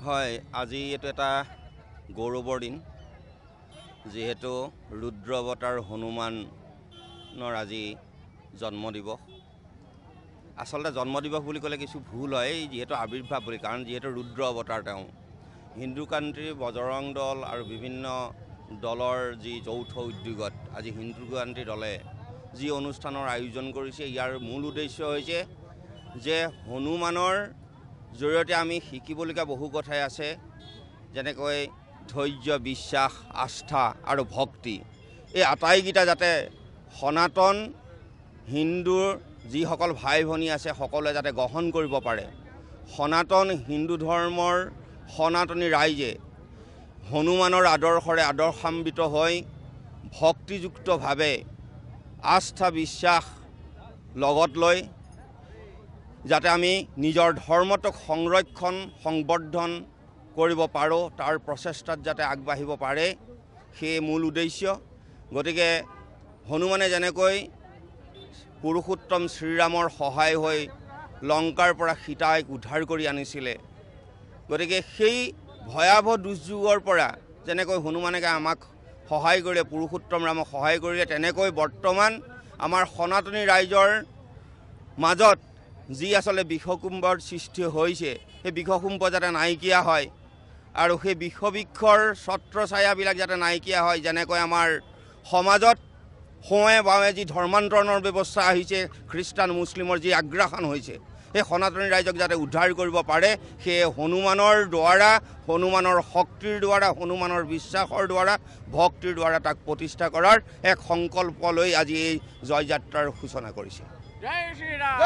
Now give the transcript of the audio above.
হয় আজি এইটো এটা গৌৰৱৰ দিন যেহেতু ৰুদ্ৰ অৱতাৰ হনুমানৰ আজি জন্ম দিৱস আসলতে জন্ম দিৱস বুলি ক'লে কিছু ভুল হয় যেহেতু আবিৰ্ভাৱ বুলি কাৰণ যেহেতু ৰুদ্ৰ অৱতাৰ তেওঁ হিন্দু কাণ্ট্ৰি বজৰং দল আৰু বিভিন্ন দলৰ যি যৌথ উদ্যোগত আজি হিন্দু কাণ্ট্ৰি দলে যি অনুষ্ঠানৰ আয়োজন কৰিছে ইয়াৰ মূল উদ্দেশ্য হৈছে যে হনুমানৰ জৰিয়তে আমি শিকিবলগীয়া বহু কথাই আছে যেনেকৈ ধৈৰ্য বিশ্বাস আস্থা আৰু ভক্তি এই আটাইকেইটা যাতে সনাতন হিন্দুৰ যিসকল ভাই ভনী আছে সকলোৱে যাতে গ্ৰহণ কৰিব পাৰে সনাতন হিন্দু ধৰ্মৰ সনাতনী ৰাইজে হনুমানৰ আদৰ্শৰে আদৰ্শান্বিত হৈ ভক্তিযুক্তভাৱে আস্থা বিশ্বাস লগত লৈ যাতে আমি নিজৰ ধৰ্মটোক সংৰক্ষণ সংবৰ্ধন কৰিব পাৰোঁ তাৰ প্ৰচেষ্টাত যাতে আগবাঢ়িব পাৰে সেই মূল উদ্দেশ্য গতিকে হনুমানে যেনেকৈ পুৰুষোত্তম শ্ৰীৰামৰ সহায় হৈ লংকাৰ পৰা সীতাক উদ্ধাৰ কৰি আনিছিলে গতিকে সেই ভয়াৱহ দুৰ্যোগৰ পৰা যেনেকৈ হনুমানে আমাক সহায় কৰিলে পুৰুষোত্তম ৰামক সহায় কৰিলে তেনেকৈ বৰ্তমান আমাৰ সনাতনী ৰাইজৰ মাজত যি আসলে বিষকুম্ভৰ সৃষ্টি হৈছে সেই বিষকুম্ভ যাতে নাইকিয়া হয় আৰু সেই বিষবৃক্ষৰ ছত্ৰছায়াবিলাক যাতে নাইকিয়া হয় যেনেকৈ আমাৰ সমাজত সোঁৱে বাৱে যি ধৰ্মান্তৰণৰ ব্যৱস্থা আহিছে খ্ৰীষ্টান মুছলিমৰ যি আগ্ৰাসন হৈছে সেই সনাতনী ৰাইজক যাতে উদ্ধাৰ কৰিব পাৰে সেই হনুমানৰ দ্বাৰা হনুমানৰ শক্তিৰ দ্বাৰা হনুমানৰ বিশ্বাসৰ দ্বাৰা ভক্তিৰ দ্বাৰা তাক প্ৰতিষ্ঠা কৰাৰ এক সংকল্প লৈ আজি এই জয়যাত্ৰাৰ সূচনা কৰিছে। জয় শ্ৰীৰাম।